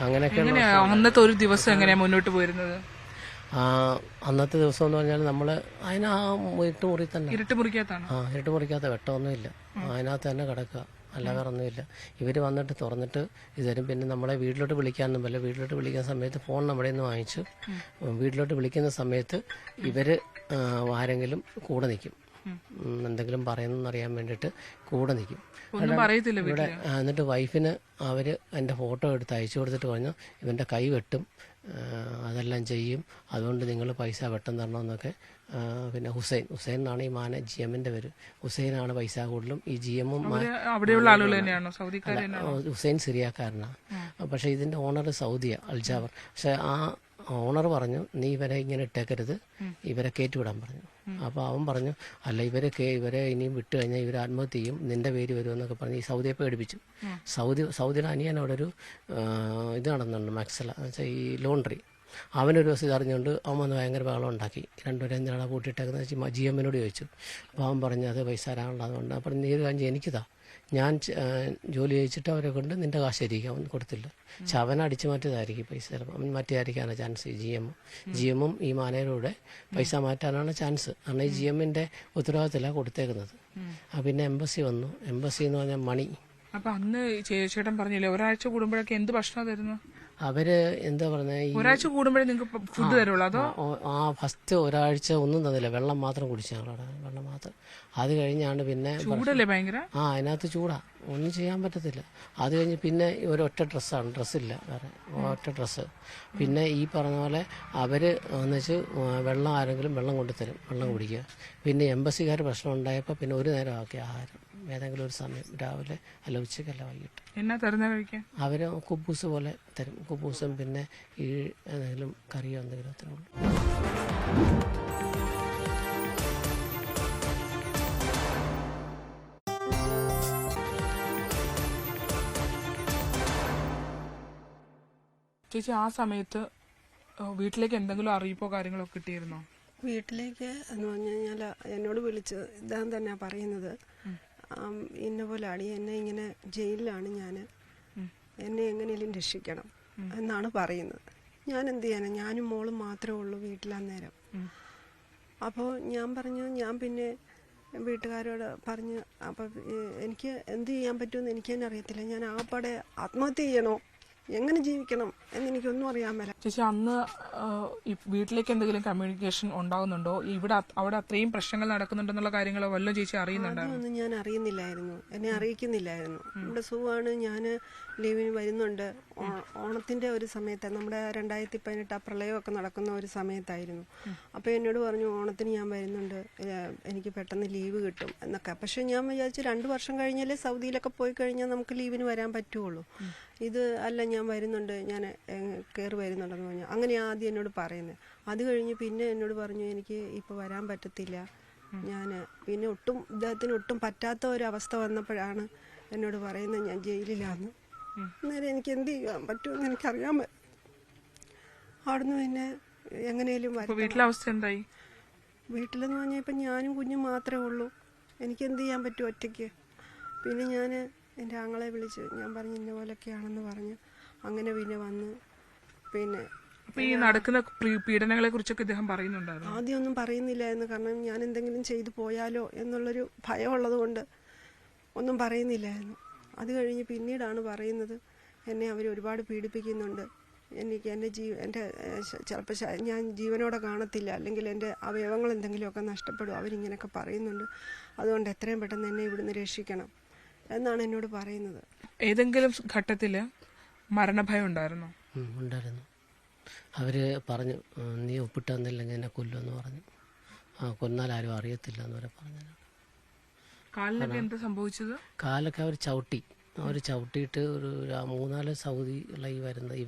അങ്ങനെയൊക്കെ. അന്നത്തെ ഒരു ദിവസം എങ്ങനെയാ മുന്നോട്ട് പോയിരുന്നത്? അന്നത്തെ ദിവസം എന്ന് പറഞ്ഞാൽ നമ്മൾ അതിന് ഇരുട്ടുമുറി തന്നെ, ഇരുട്ടുമുറിക്കകത്ത വെട്ടമൊന്നുമില്ല, അതിനകത്ത് തന്നെ കിടക്കുക, അല്ല വേറെ ഒന്നുമില്ല. ഇവർ വന്നിട്ട് തുറന്നിട്ട് ഇതുവരും. പിന്നെ നമ്മളെ വീട്ടിലോട്ട് വിളിക്കാനൊന്നും പറ്റില്ല. വീട്ടിലോട്ട് വിളിക്കുന്ന സമയത്ത് ഫോൺ നമ്മുടെ നിന്ന് വാങ്ങിച്ചു. വീട്ടിലോട്ട് വിളിക്കുന്ന സമയത്ത് ഇവർ ആരെങ്കിലും കൂടെ നിൽക്കും, എന്തെങ്കിലും പറയുന്നറിയാൻ വേണ്ടിയിട്ട് കൂടെ നിൽക്കും. ഇവിടെ എന്നിട്ട് വൈഫിന് അവർ എൻ്റെ ഫോട്ടോ എടുത്ത് അയച്ചു കൊടുത്തിട്ട് പറഞ്ഞു, ഇവൻ്റെ കൈ വെട്ടും, അതെല്ലാം ചെയ്യും, അതുകൊണ്ട് നിങ്ങൾ പൈസ വെട്ടം തരണമെന്നൊക്കെ. പിന്നെ ഹുസൈൻ എന്നാണ് ഈ മാന GM-ന്റെ പേര്. ഹുസൈനാണ് പൈസ കൂടുതലും. ഈ GM-ഉം ഹുസൈൻ സിറിയക്കാരനാണ്. പക്ഷേ ഇതിൻ്റെ ഓണർ സൗദിയാണ്, അൽജാബർ. പക്ഷെ ആ ഓണർ പറഞ്ഞു, നീ ഇവരെ ഇങ്ങനെ ഇട്ടേക്കരുത്, ഇവരെ കയറ്റിവിടാൻ പറഞ്ഞു. അപ്പോൾ അവൻ പറഞ്ഞു, അല്ല ഇവരെ ഇനിയും വിട്ട് കഴിഞ്ഞാൽ ഇവർ ആത്മഹത്യ ചെയ്യും, നിന്റെ പേര് വരുമെന്നൊക്കെ പറഞ്ഞ് ഈ സൗദിയെ പേടിപ്പിച്ചു. സൗദിയുടെ അനിയൻ അവിടെ ഒരു ഇത് നടന്നുണ്ട്, മാക്സല എന്ന് വെച്ചാൽ ഈ ലോണ്ടറി. അവനൊരു ദിവസം ഇതറിഞ്ഞുകൊണ്ട് അവൻ വന്ന് ഭയങ്കര ബഹളം ഉണ്ടാക്കി. 2 പേരെ എന്തിനാണ് കൂട്ടിയിട്ടേക്കുന്നത് GM-നോട് ചോദിച്ചു. അപ്പോൾ അവൻ പറഞ്ഞു, അത് പൈസ തരാനുള്ള, അതുകൊണ്ട്. അപ്പോൾ നീ ഒരു കാര്യം എനിക്കിതാ, ഞാൻ ജോലി ചെയ്യിച്ചിട്ട് അവരെ കൊണ്ട് നിൻ്റെ കാശ് ആയിരിക്കും. അവൻ കൊടുത്തില്ല. പക്ഷെ അവൻ അടിച്ചു മാറ്റിയതായിരിക്കും പൈസ, ചിലപ്പോൾ അവൻ മാറ്റിയായിരിക്കാനാണ് ചാൻസ്. GM-ഉം ഈ മാനേജരുടെ പൈസ മാറ്റാനാണ് ചാൻസ്. കാരണം ഈ GM-ന്റെ ഉത്തരവാദിത്തത്തിലാണ് കൊടുത്തേക്കുന്നത്. പിന്നെ എംബസി വന്നു. എംബസി എന്ന് പറഞ്ഞാൽ മണി. അപ്പൊ അന്ന് ചേട്ടൻ പറഞ്ഞില്ലേ ഒരാഴ്ച കൂടുമ്പോഴൊക്കെ എന്ത് ഭക്ഷണം തരുന്നു? അവര് എന്താ പറഞ്ഞ, ഒരാഴ്ച കൂടുമ്പോഴേ നിങ്ങൾക്ക് ഫുഡ് തരുള്ളൂ? അതോ ഫസ്റ്റ് ഒരാഴ്ച ഒന്നും തന്നില്ല, വെള്ളം മാത്രം കുടിച്ചു ഞങ്ങളവിടെ, വെള്ളം മാത്രം. അത് കഴിഞ്ഞാണ് പിന്നെ ചൂടല്ലേ ഭയങ്കര? അതിനകത്ത് ചൂടാ, ഒന്നും ചെയ്യാൻ പറ്റത്തില്ല. അത് കഴിഞ്ഞ് പിന്നെ ഒരൊറ്റ ഡ്രസ്സാണ്, ഡ്രസ്സില്ല വേറെ, ഒറ്റ ഡ്രസ്സ്. പിന്നെ ഈ പറഞ്ഞ പോലെ അവര് എന്നുവെച്ച് വെള്ളം ആരെങ്കിലും വെള്ളം കൊണ്ടുതരും, വെള്ളം കുടിക്കുക. പിന്നെ എംബസിക്കാർ പ്രശ്നം ഉണ്ടായപ്പോൾ പിന്നെ ഒരു നേരം ആക്കി ആഹാരം, ഏതെങ്കിലും ഒരു സമയം, രാവിലെ അല്ല ഉച്ചക്കല്ല വൈകിട്ട്. എന്നാ തരുന്ന കഴിക്കാൻ? അവര് കുബൂസ് പോലെ തരും, കുബൂസും പിന്നെ ഈ എന്തെങ്കിലും കറിയോ എന്തെങ്കിലും അത്രേ ഉള്ളൂ. ചേച്ചി ആ സമയത്ത് വീട്ടിലേക്ക് എന്തെങ്കിലും അറിയിപ്പോ കാര്യങ്ങളോ കിട്ടിയിരുന്നോ? വീട്ടിലേക്ക് എന്ന് പറഞ്ഞു കഴിഞ്ഞാൽ എന്നോട് വിളിച്ച് ഇതാൻ തന്നെ പറയുന്നത്, ഇന്ന പോലെ അടി, എന്നെ ഇങ്ങനെ ജയിലിലാണ്, ഞാൻ എന്നെ എങ്ങനെയും രക്ഷിക്കണം എന്നാണ് പറയുന്നത്. ഞാൻ എന്ത് ചെയ്യാനാ, ഞാനും മോളും മാത്രമേ ഉള്ളൂ വീട്ടിലന്നേരം. അപ്പോൾ ഞാൻ പറഞ്ഞു, ഞാൻ പിന്നെ വീട്ടുകാരോട് പറഞ്ഞ്, അപ്പം എനിക്ക് എന്ത് ചെയ്യാൻ പറ്റുമെന്ന് എനിക്ക് തന്നെ അറിയത്തില്ല. ഞാൻ ആപ്പാടെ ആത്മഹത്യ ചെയ്യണോ, എങ്ങനെ ജീവിക്കണം എന്നെനിക്കൊന്നും അറിയാൻ മേല. ചേച്ചി അന്ന് വീട്ടിലേക്ക് എന്തെങ്കിലും കമ്മ്യൂണിക്കേഷൻ ഉണ്ടാകുന്നുണ്ടോ? അവിടെ അത്രയും പ്രശ്നങ്ങൾ നടക്കുന്നുണ്ടെന്നുള്ള കാര്യങ്ങളോ വല്ലതും ചേച്ചി അറിയുന്നുണ്ടോ? അതൊന്നും ഞാൻ അറിയുന്നില്ലായിരുന്നു, എന്നെ അറിയിക്കുന്നില്ലായിരുന്നു. ഇവിടെ സുഖമാണ്, ഞാൻ ലീവിന് വരുന്നുണ്ട്. ഓണത്തിന്റെ ഒരു സമയത്ത്, നമ്മുടെ 2018 ആ പ്രളയമൊക്കെ നടക്കുന്ന ഒരു സമയത്തായിരുന്നു. അപ്പോൾ എന്നോട് പറഞ്ഞു, ഓണത്തിന് ഞാൻ വരുന്നുണ്ട്, എനിക്ക് പെട്ടെന്ന് ലീവ് കിട്ടും എന്നൊക്കെ. പക്ഷെ ഞാൻ വിചാരിച്ചു 2 വർഷം കഴിഞ്ഞാലേ സൗദിയിലൊക്കെ പോയി കഴിഞ്ഞാൽ നമുക്ക് ലീവിന് വരാൻ പറ്റുള്ളൂ. ഇത് അല്ല, ഞാൻ വരുന്നുണ്ട്, ഞാൻ കയറി വരുന്നുണ്ടെന്ന് പറഞ്ഞു. അങ്ങനെ ആദ്യം എന്നോട് പറയുന്നത്. അത് കഴിഞ്ഞ് പിന്നെ എന്നോട് പറഞ്ഞു, എനിക്ക് ഇപ്പോൾ വരാൻ പറ്റത്തില്ല. ഞാൻ പിന്നെ ഇദ്ദേഹത്തിന് ഒട്ടും പറ്റാത്ത ഒരവസ്ഥ വന്നപ്പോഴാണ് എന്നോട് പറയുന്നത് ഞാൻ ജയിലിലാന്ന്. അന്നേരം എനിക്ക് എന്ത് ചെയ്യാൻ പറ്റുമെന്ന് എനിക്കറിയാൻ പറ്റും. അവിടുന്ന് പിന്നെ എങ്ങനെയും വീട്ടിലെ അവസ്ഥ എന്തായി? വീട്ടിലെന്ന് പറഞ്ഞാൽ ഇപ്പം ഞാനും കുഞ്ഞും മാത്രമേ ഉള്ളൂ. എനിക്ക് എന്ത് ചെയ്യാൻ പറ്റും ഒറ്റയ്ക്ക്? പിന്നെ ഞാൻ എൻ്റെ ആങ്ങളെ വിളിച്ച് ഞാൻ പറഞ്ഞു ഇന്ന പോലൊക്കെയാണെന്ന് പറഞ്ഞു. അങ്ങനെ പിന്നെ വന്ന് പിന്നെ ഈ നടക്കുന്ന പീഡനങ്ങളെ കുറിച്ചൊക്കെ ഇദ്ദേഹം പറയുന്നുണ്ടായിരുന്നു? ആദ്യമൊന്നും പറയുന്നില്ലായിരുന്നു, കാരണം ഞാൻ എന്തെങ്കിലും ചെയ്തു പോയാലോ എന്നുള്ളൊരു ഭയമുള്ളത് കൊണ്ട് ഒന്നും പറയുന്നില്ലായിരുന്നു. അത് കഴിഞ്ഞ് പിന്നീടാണ് പറയുന്നത്, എന്നെ അവർ ഒരുപാട് പീഡിപ്പിക്കുന്നുണ്ട്, എനിക്ക് എൻ്റെ ചിലപ്പോൾ ഞാൻ ജീവനോടെ കാണത്തില്ല, അല്ലെങ്കിൽ എൻ്റെ അവയവങ്ങൾ എന്തെങ്കിലുമൊക്കെ നഷ്ടപ്പെടും, അവരിങ്ങനെയൊക്കെ പറയുന്നുണ്ട്, അതുകൊണ്ട് എത്രയും പെട്ടെന്ന് എന്നെ ഇവിടുന്ന് രക്ഷിക്കണം എന്നാണ് എന്നോട് പറയുന്നത്. ഏതെങ്കിലും ഘട്ടത്തിൽ മരണഭയം ഉണ്ടായിരുന്നോ? ഉണ്ടായിരുന്നു. അവർ പറഞ്ഞു, നീ ഒപ്പിട്ട് തന്നില്ലെങ്കിൽ എന്നെ കൊല്ലുമെന്ന് പറഞ്ഞു. കൊന്നാൽ ആരും അറിയത്തില്ല എന്ന് വരെ പറഞ്ഞു. കാലിനൊക്കെ എന്താ സംഭവിച്ചത്? കാലൊക്കെ അവർ ചവിട്ടിയിട്ട് ഒരു 3-4 സൗദി ഉള്ള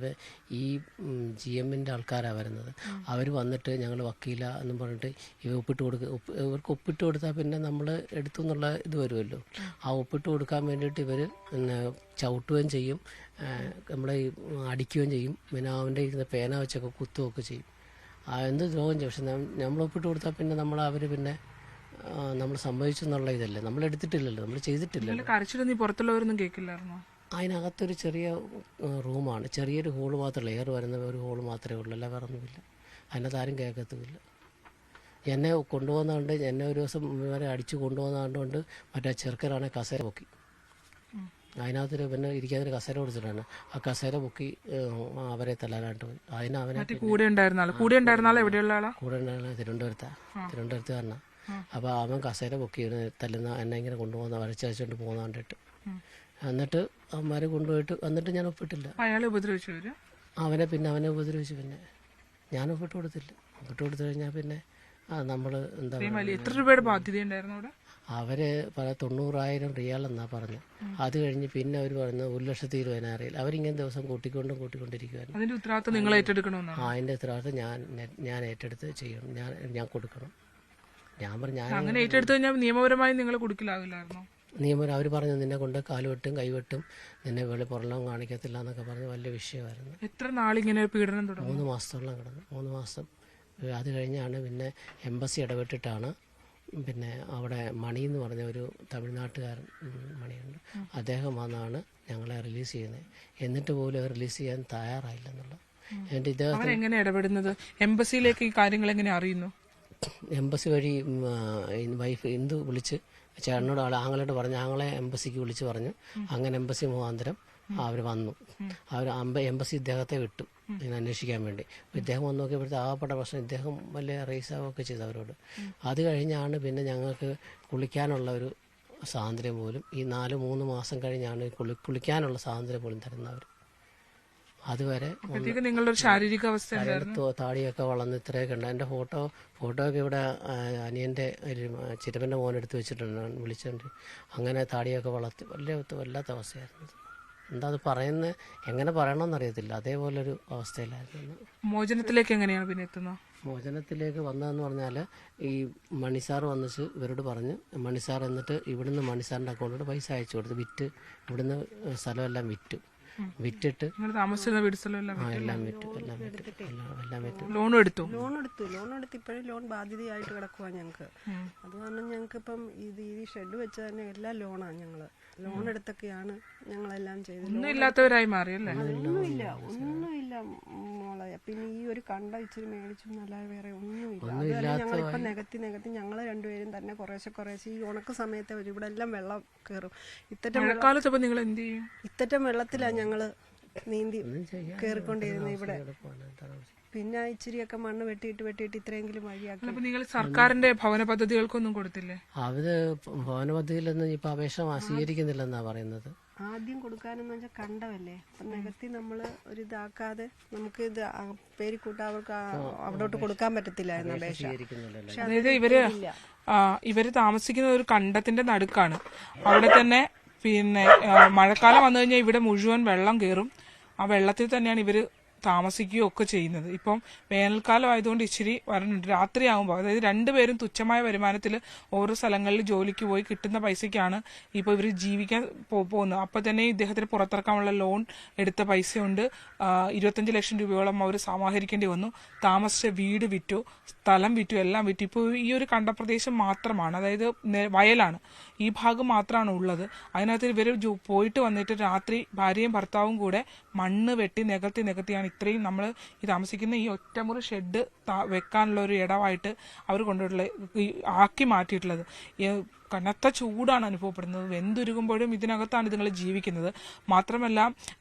ഈ GMൻ്റെ ആൾക്കാരാണ് വരുന്നത്. അവർ വന്നിട്ട് ഞങ്ങൾ വക്കീല എന്നും പറഞ്ഞിട്ട് ഇവർക്ക് ഒപ്പിട്ട് കൊടുത്താൽ പിന്നെ നമ്മൾ എടുത്തു എന്നുള്ള ഇത് വരുമല്ലോ. ആ ഒപ്പിട്ട് കൊടുക്കാൻ വേണ്ടിയിട്ട് ഇവർ പിന്നെ ചവിട്ടുകയും ചെയ്യും, നമ്മളെ അടിക്കുകയും ചെയ്യും, പിന്നെ അവൻ്റെ ഇരുന്ന് പേന വെച്ചൊക്കെ കുത്തുകയൊക്കെ ചെയ്യും. എന്ത് ദ്രോഹം ചെയ്യും. പക്ഷെ നമ്മൾ ഒപ്പിട്ട് കൊടുത്താൽ പിന്നെ അവർ പിന്നെ നമ്മൾ സംഭവിച്ചു എന്നുള്ള ഇതല്ലേ, നമ്മൾ എടുത്തിട്ടില്ലല്ലോ, നമ്മൾ ചെയ്തിട്ടില്ലല്ലോ. കരച്ചിലൊന്നും പുറത്തുള്ളവരൊന്നും കേൾക്കില്ലായിരുന്നോ? അതിനകത്തൊരു ചെറിയ റൂമാണ്, ചെറിയൊരു ഹോള് മാത്രമല്ല, എയർ വരുന്ന ഒരു ഹോള് മാത്രമേ ഉള്ളൂ, അല്ല വേറെ ഒന്നുമില്ല. അതിനകത്ത് ആരും കേൾക്കത്തുമില്ല. എന്നെ കൊണ്ടുപോകുന്നതുകൊണ്ട്, എന്നെ ഒരു ദിവസം വരെ അടിച്ചു കൊണ്ടുപോകുന്നതുകൊണ്ട് മറ്റേ ചെറുക്കനാണ് കസേര പൊക്കി, അതിനകത്തൊരു പിന്നെ ഇരിക്കാനൊരു കസേര കൊടുത്തിട്ടാണ് ആ കസേര പൊക്കി അവരെ തല്ലാനായിട്ട് പോയി. അവനെ കൂടെ ഉണ്ടായിരുന്ന ആൾ എവിടെയുള്ള ആളാ? കൂടെ ഉണ്ടായിരുന്ന തിരുവനന്തപുരത്തുകാരനാണ്. അപ്പോൾ അവൻ കസേര പൊക്കി തല്ലുന്ന എന്നെ ഇങ്ങനെ കൊണ്ടുപോകുന്ന വരച്ചോണ്ട് പോകുന്ന കണ്ടിട്ട്, എന്നിട്ട് അവന്മാരെ കൊണ്ടുപോയിട്ട് എന്നിട്ട് ഞാൻ ഒപ്പിട്ടില്ല. അയാളെ ഉപദ്രവിച്ചു? അവനെ ഉപദ്രവിച്ചു. പിന്നെ ഞാൻ ഒപ്പിട്ട് കൊടുത്തില്ല. ഒപ്പിട്ട് കൊടുത്തു കഴിഞ്ഞാൽ പിന്നെ നമ്മൾ എന്താ പറയുക, എത്ര രൂപയുടെ ബാധ്യതയുണ്ടായിരുന്നു അവിടെ? അവര് 90,000 റിയാൽ എന്നാ പറഞ്ഞു. അത് കഴിഞ്ഞ് പിന്നെ അവർ പറഞ്ഞു 1,20,000. അവരിങ്ങനെ ദിവസം കൂട്ടിക്കൊണ്ടിരിക്കുവായിരുന്നു. അതിന്റെ ഉത്തരവാദിത്തം നിങ്ങൾ ഏറ്റെടുക്കണമെന്നാണ്? അതിന്റെ ഉത്തരവാദിത്തം ഞാൻ ഏറ്റെടുത്ത് ചെയ്യണം, ഞാൻ കൊടുക്കണം. ഞാൻ പറഞ്ഞു അങ്ങനെ ഏറ്റെടുത്തു കഴിഞ്ഞാൽ നിയമപരമായി നിങ്ങൾ കൊടുക്കില്ലാവില്ലായിരുന്നോ? നിയമം അവർ പറഞ്ഞു നിന്നെ കൊണ്ട് കാലുവെട്ടും കൈവെട്ടും, നിന്നെ പുറലോകം കാണിക്കത്തില്ല എന്നൊക്കെ പറഞ്ഞ് വലിയ വിഷയമായിരുന്നു. എത്ര നാളിങ്ങനെ പീഡനം തുടങ്ങി? 3 മാസത്തോളം കിടന്നു. 3 മാസം. അത് കഴിഞ്ഞാണ് പിന്നെ എംബസി ഇടപെട്ടിട്ടാണ് പിന്നെ അവിടെ മണി എന്ന് പറഞ്ഞ ഒരു തമിഴ്നാട്ടുകാരൻ മണിയുണ്ട്, അദ്ദേഹം വന്നാണ് ഞങ്ങളെ റിലീസ് ചെയ്യുന്നത്. എന്നിട്ട് പോലും റിലീസ് ചെയ്യാൻ തയ്യാറായില്ലെന്നുള്ളത്. എന്നിട്ട് ഇദ്ദേഹം എങ്ങനെ ഇടപെടുന്നത്? എംബസിയിലേക്ക് ഈ കാര്യങ്ങൾ എങ്ങനെ അറിയുന്നു? എംബസി വഴി വൈഫ് ഇന്ദു വിളിച്ച് ചേട്ടനോട് ആങ്ങളോട് പറഞ്ഞു, ആങ്ങളെ എംബസിക്ക് വിളിച്ച് പറഞ്ഞു. അങ്ങനെ എംബസി മുഖാന്തരം അവർ വന്നു. എംബസി ഇദ്ദേഹത്തെ വിട്ടു ഇങ്ങനെ അന്വേഷിക്കാൻ വേണ്ടി. ഇദ്ദേഹം വന്ന് നോക്കിയപ്പോഴത്തെ ആകപ്പെട്ട പ്രശ്നം, ഇദ്ദേഹം വലിയ റേസാവൊക്കെ ചെയ്തു അവരോട്. അത് കഴിഞ്ഞാണ് പിന്നെ ഞങ്ങൾക്ക് കുളിക്കാനുള്ള ഒരു സ്വാതന്ത്ര്യം പോലും, ഈ 3 മാസം കഴിഞ്ഞാണ് കുളിക്കാനുള്ള സ്വാതന്ത്ര്യം പോലും തരുന്നവർ. അതുവരെ നിങ്ങളുടെ ശാരീരിക അവസ്ഥ താടിയൊക്കെ വളർന്ന് ഇത്രയൊക്കെ ഉണ്ട്. എൻ്റെ ഫോട്ടോ ഒക്കെ ഇവിടെ അനിയൻ്റെ ചിറ്റപ്പൻ്റെ മോനെടുത്ത് വെച്ചിട്ടുണ്ട്, വിളിച്ചിട്ടുണ്ട്. അങ്ങനെ താടിയൊക്കെ വളർത്തി വല്ലാത്ത അവസ്ഥയായിരുന്നു. എന്താ അത് പറയുന്നത്, എങ്ങനെ പറയണമെന്നറിയത്തില്ല, അതേപോലൊരു അവസ്ഥയിലായിരുന്നു. മോചനത്തിലേക്ക് എങ്ങനെയാണ് പിന്നെ എത്തുന്നത്? മോചനത്തിലേക്ക് വന്നതെന്ന് പറഞ്ഞാൽ ഈ മണിസാർ വന്നിച്ച് ഇവരോട് പറഞ്ഞ്, മണിസാർ എന്നിട്ട് ഇവിടുന്ന് മണിസാറിൻ്റെ അക്കൗണ്ടിലോട്ട് പൈസ അയച്ചു കൊടുത്ത്, ഇവിടുന്ന് സ്ഥലമെല്ലാം വിറ്റിട്ട് താമസിച്ചിരുന്ന വീട് സ്ഥലം എല്ലാം വിറ്റു. ലോൺ എടുത്തു ഇപ്പോഴും ലോൺ ബാധ്യതയായിട്ട് കിടക്കുക ഞങ്ങൾക്ക്. അത് കാരണം ഞങ്ങൾക്ക് ഇപ്പം ഈ ഷെഡ് വെച്ച് തന്നെ എല്ലാം ലോണാണ്. ഞങ്ങള് ലോൺ എടുത്തൊക്കെയാണ് ഞങ്ങളെല്ലാം ചെയ്തത്. ഒന്നും ഇല്ലാത്തവരായി മാറിയല്ലേ? ഒന്നുമില്ല മോളെ. പിന്നെ ഈ ഒരു കണ്ട ഇച്ചിരി മേടിച്ചു എന്നല്ലാതെ വേറെ ഒന്നുമില്ല. അത് ഞങ്ങളിപ്പോ നികത്തി ഞങ്ങള് രണ്ടുപേരും തന്നെ കുറേശ്ശെ ഈ ഉണക്ക സമയത്ത് വരും, ഇവിടെ എല്ലാം വെള്ളം കയറും. മഴക്കാലത്ത് നിങ്ങൾ എന്ത് ചെയ്യും? ഇത്തരം വെള്ളത്തിലാണ് ഞങ്ങള് നീന്തി കയറിക്കൊണ്ടിരുന്നത് ഇവിടെ. പിന്നെ ഇച്ചിരിയൊക്കെ മണ്ണ് വെട്ടിയിട്ട് ഇത്രയെങ്കിലും വഴിയാക്കി. നിങ്ങൾ സർക്കാരിന്റെ ഭവന പദ്ധതികൾക്കൊന്നും കൊടുത്തില്ലേ? അവര് ഭവന പദ്ധതിയിലൊന്നും ഇപ്പൊ അപേക്ഷ സ്വീകരിക്കുന്നില്ലെന്നാ പറയുന്നത്. ആദ്യം കൊടുക്കാനെന്ന് വെച്ചാൽ കണ്ടമല്ലേ, അപ്പൊ നികത്തി നമ്മള് ഒരിതാക്കാതെ നമുക്ക് ഇത് പേരിക്കൂട്ട അവർക്ക് അവിടോട്ട് കൊടുക്കാൻ പറ്റത്തില്ലായിരുന്നു അപേക്ഷ. അതായത് ഇവര് താമസിക്കുന്ന ഒരു കണ്ടത്തിന്റെ നടുക്കാണ്. അവിടെ തന്നെ പിന്നെ മഴക്കാലം വന്നു കഴിഞ്ഞാൽ ഇവിടെ മുഴുവൻ വെള്ളം കയറും. ആ വെള്ളത്തിൽ തന്നെയാണ് ഇവര് താമസിക്കുകയോ ഒക്കെ ചെയ്യുന്നത്. ഇപ്പം വേനൽക്കാലം ആയതുകൊണ്ട് ഇച്ചിരി വരണുണ്ട്. രാത്രിയാകുമ്പോൾ, അതായത് രണ്ടുപേരും തുച്ഛമായ വരുമാനത്തിൽ ഓരോ സ്ഥലങ്ങളിൽ ജോലിക്ക് പോയി കിട്ടുന്ന പൈസയ്ക്കാണ് ഇപ്പോൾ ഇവർ ജീവിക്കാൻ പോകുന്നത്. അപ്പം തന്നെ ഇദ്ദേഹത്തിന് പുറത്തിറക്കാനുള്ള ലോൺ എടുത്ത പൈസയുണ്ട്. 25 ലക്ഷം രൂപയോളം അവർ സമാഹരിക്കേണ്ടി വന്നു. താമസിച്ച വീട് വിറ്റു, സ്ഥലം വിറ്റു, എല്ലാം വിറ്റു. ഇപ്പോൾ ഈ ഒരു കണ്ടപ്രദേശം മാത്രമാണ്, അതായത് വയലാണ്, ഈ ഭാഗം മാത്രമാണ് ഉള്ളത്. അതിനകത്ത് ഇവർ പോയിട്ട് വന്നിട്ട് രാത്രി ഭാര്യയും ഭർത്താവും കൂടെ മണ്ണ് വെട്ടി നികത്തിയാണ് ഇത്രയും നമ്മൾ ഈ താമസിക്കുന്ന ഈ ഒറ്റമുറി ഷെഡ് വെക്കാനുള്ള ഒരു ഇടമായിട്ട് അവർ കൊണ്ടുപോയിട്ടുള്ള ആക്കി മാറ്റിയിട്ടുള്ളത്. കനത്ത ചൂടാണ് അനുഭവപ്പെടുന്നത്. വെന്തുരുകുമ്പോഴും ഇതിനകത്താണ് ഇതുങ്ങൾ ജീവിക്കുന്നത്. മാത്രമല്ല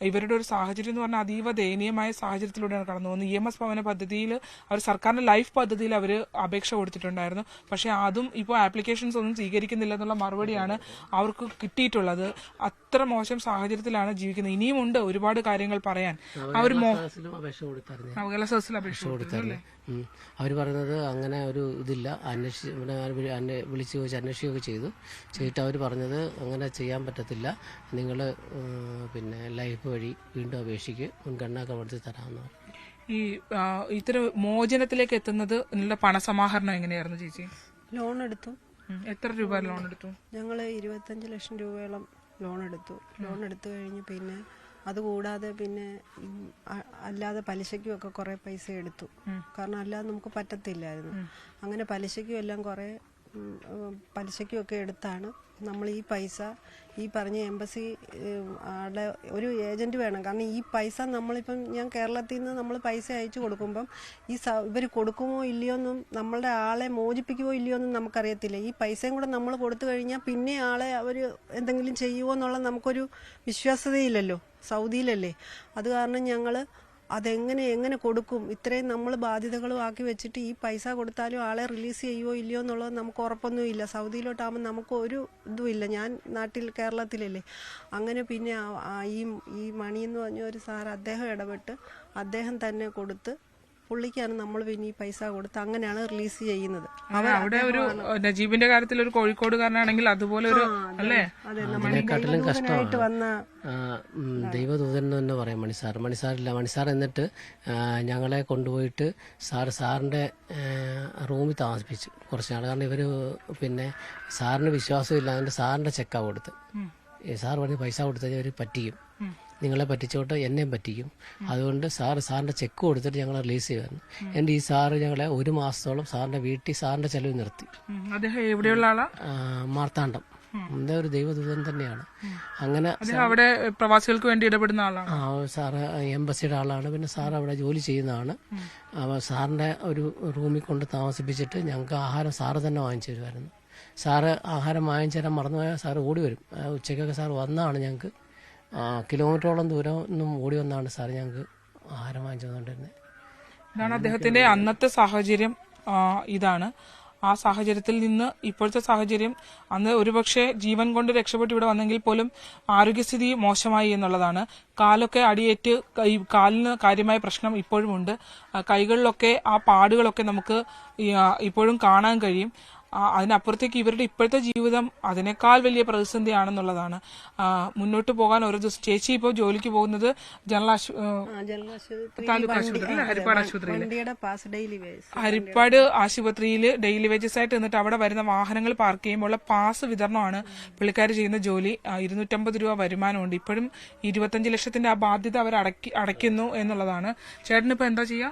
ഇവരുടെ ഒരു സാഹചര്യം എന്ന് പറഞ്ഞാൽ അതീവ ദയനീയമായ സാഹചര്യത്തിലൂടെയാണ് കടന്നു പോകുന്നത്. EMS ഭവന പദ്ധതിയിൽ അവർ സർക്കാരിന്റെ ലൈഫ് പദ്ധതിയിൽ അവർ അപേക്ഷ കൊടുത്തിട്ടുണ്ടായിരുന്നു. പക്ഷെ അതും ഇപ്പോൾ ആപ്ലിക്കേഷൻസ് ഒന്നും സ്വീകരിക്കുന്നില്ല എന്നുള്ള മറുപടിയാണ് അവർക്ക് കിട്ടിയിട്ടുള്ളത്. അത്ര മോശം സാഹചര്യത്തിലാണ് ജീവിക്കുന്നത്. ഇനിയുമുണ്ട് ഒരുപാട് കാര്യങ്ങൾ പറയാൻ. ആ ഒരു അവകാശ സദസ്സിൽ അപേക്ഷ കൊടുത്തിരുന്നു. അവർ പറയുന്നത് അങ്ങനെ ഒരു ഇതില്ല, വിളിച്ച് ചോദിച്ച് അന്വേഷിക്കുകയൊക്കെ ചെയ്തിട്ട് അവർ പറഞ്ഞത് അങ്ങനെ ചെയ്യാൻ പറ്റത്തില്ല, നിങ്ങൾ പിന്നെ ലൈഫ് വഴി വീണ്ടും അപേക്ഷിക്ക്, മുൻഗണന കവർത്തി തരാമെന്ന് പറഞ്ഞു. ഈ ഇത്തരം മോചനത്തിലേക്ക് എത്തുന്നത് നിങ്ങളുടെ പണസമാഹരണം എങ്ങനെയായിരുന്നു ചേച്ചി? ലോൺ എടുത്തു. എത്ര രൂപ ലോൺ എടുത്തു? ഞങ്ങൾ 25 ലക്ഷം രൂപയോളം ലോൺ എടുത്തു. ലോൺ എടുത്തു കഴിഞ്ഞ് പിന്നെ അതുകൂടാതെ പിന്നെ അല്ലാതെ പലിശയ്ക്കും ഒക്കെ കുറെ പൈസ എടുത്തു. കാരണം അല്ലാതെ നമുക്ക് പറ്റത്തില്ലായിരുന്നു. അങ്ങനെ പലിശയ്ക്കും എല്ലാം കുറെ പലിശയ്ക്കും ഒക്കെ എടുത്താണ് നമ്മൾ ഈ പൈസ ഈ പറഞ്ഞ എംബസി ആടെ ഒരു ഏജന്റ് വേണം. കാരണം ഈ പൈസ നമ്മളിപ്പം ഞാൻ കേരളത്തിൽ നിന്ന് നമ്മൾ പൈസ അയച്ചു കൊടുക്കുമ്പം ഇവർ കൊടുക്കുമോ ഇല്ലയോ എന്നും നമ്മളുടെ ആളെ മോചിപ്പിക്കുമോ ഇല്ലയോ എന്നും നമുക്കറിയത്തില്ല. ഈ പൈസയും കൂടെ നമ്മൾ കൊടുത്തു കഴിഞ്ഞാൽ പിന്നെ ആളെ അവർ എന്തെങ്കിലും ചെയ്യുമോ എന്നുള്ള നമുക്കൊരു വിശ്വാസ്യതയില്ലല്ലോ. സൗദിയിലല്ലേ. അത് കാരണം ഞങ്ങൾ എങ്ങനെ കൊടുക്കും, ഇത്രയും നമ്മൾ ബാധ്യതകളും ആക്കി വെച്ചിട്ട് ഈ പൈസ കൊടുത്താലും ആളെ റിലീസ് ചെയ്യുമോ ഇല്ലയോ എന്നുള്ളത് നമുക്ക് ഉറപ്പൊന്നുമില്ല. സൗദിയിലോട്ടാകുമ്പോൾ നമുക്ക് ഒരു ഇതുമില്ല. ഞാൻ നാട്ടിൽ കേരളത്തിലല്ലേ. അങ്ങനെ പിന്നെ ഈ മണി എന്ന് പറഞ്ഞ ഒരു സാർ അദ്ദേഹം ഇടപെട്ട് അദ്ദേഹം തന്നെ കൊടുത്ത് പുള്ളിക്കാണ് നമ്മൾ പിന്നെ ഈ പൈസ കൊടുത്ത് അങ്ങനെയാണ് റിലീസ് ചെയ്യുന്നത്. അവിടെ ഒരു നജീബിന്റെ കാര്യത്തിൽ ഒരു കോഴിക്കോടുകാരനാണെങ്കിൽ അതുപോലെ ഒരു അല്ലേ അതിനെക്കാട്ടിലും കഷ്ടമായിട്ട് വന്ന ദൈവദൂതൻ എന്ന് തന്നെ പറയാം. മണിസാർ എന്നിട്ട് ഞങ്ങളെ കൊണ്ടുപോയിട്ട് സാറിന്റെ റൂമിൽ താമസിപ്പിച്ചു കുറച്ച് നാൾ. കാരണം ഇവര് പിന്നെ സാറിന് വിശ്വാസമില്ല, അതിന്റെ സാറിന്റെ ചെക്കാ കൊടുത്ത് സാർ പറഞ്ഞ് പൈസ കൊടുത്താൽ ഇവർ പറ്റിക്കും, നിങ്ങളെ പറ്റിച്ചോട്ട് എന്നെയും പറ്റിക്കും, അതുകൊണ്ട് സാറിന്റെ ചെക്ക് കൊടുത്തിട്ട് ഞങ്ങളെ റിലീസ് ചെയ്യുമായിരുന്നു. എൻ്റെ ഈ സാറ് ഞങ്ങളെ 1 മാസത്തോളം സാറിന്റെ വീട്ടിൽ സാറിന്റെ ചെലവ് നിർത്തി. അദ്ദേഹം എവിടെയുള്ള ആളാ? മാർത്താണ്ഡം. എന്താ ഒരു ദൈവദൂതൻ തന്നെയാണ്. അങ്ങനെ അവിടെ പ്രവാസികൾക്ക് വേണ്ടി ഇടപെടുന്ന ആളാണ്. സാറ് എംബസിയുടെ ആളാണ്. പിന്നെ സാർ അവിടെ ജോലി ചെയ്യുന്നതാണ്. സാറിന്റെ ഒരു റൂമിൽ കൊണ്ട് താമസിപ്പിച്ചിട്ട് ഞങ്ങൾക്ക് ആഹാരം സാറ് തന്നെ വാങ്ങിച്ചു തരുമായിരുന്നു. സാറ് ആഹാരം വാങ്ങിച്ചു തരാൻ മറന്നുപോയാൽ സാറ് ഓടി വരും. ഉച്ചയ്ക്കൊക്കെ സാർ വന്നാണ് ഞങ്ങൾക്ക് കിലോമീറ്ററോളം ദൂരം ഒന്നും ഓടി വന്നാണ് സാർ ഞങ്ങൾക്ക് ആഹാരം വാങ്ങിച്ചു തന്നുകൊണ്ടിരുന്നത്. ഇതാണ് അദ്ദേഹത്തിന്റെ അന്നത്തെ സാഹചര്യം. ഇതാണ് ആ സാഹചര്യത്തിൽ നിന്ന് ഇപ്പോഴത്തെ സാഹചര്യം. അന്ന് ഒരുപക്ഷെ ജീവൻ കൊണ്ട് രക്ഷപ്പെട്ട് ഇവിടെ വന്നെങ്കിൽ പോലും ആരോഗ്യസ്ഥിതി മോശമായി എന്നുള്ളതാണ്. കാലൊക്കെ അടിയേറ്റ് കാലിന് കാര്യമായ പ്രശ്നം ഇപ്പോഴും ഉണ്ട്. കൈകളിലൊക്കെ ആ പാടുകളൊക്കെ നമുക്ക് ഇപ്പോഴും കാണാൻ കഴിയും. അതിനപ്പുറത്തേക്ക് ഇവരുടെ ഇപ്പോഴത്തെ ജീവിതം അതിനേക്കാൾ വലിയ പ്രതിസന്ധിയാണെന്നുള്ളതാണ്. മുന്നോട്ട് പോകാൻ ഓരോ ദിവസം ചേച്ചി ഇപ്പോൾ ജോലിക്ക് പോകുന്നത് താലൂക്ക് ആശുപത്രി, ഹരിപ്പാട് ആശുപത്രിയിൽ. ഹരിപ്പാട് ആശുപത്രിയിൽ ഡെയിലി വേജസ് ആയിട്ട് നിന്നിട്ട് അവിടെ വരുന്ന വാഹനങ്ങൾ പാർക്ക് ചെയ്യുമ്പോൾ പാസ് വിതരണമാണ് പുള്ളിക്കാർ ചെയ്യുന്ന ജോലി. 250 രൂപ വരുമാനമുണ്ട്. ഇപ്പോഴും 25 ലക്ഷത്തിന്റെ ആ ബാധ്യത അവർ അടയ്ക്കുന്നു എന്നുള്ളതാണ്. ചേട്ടനിപ്പോ എന്താ ചെയ്യാ?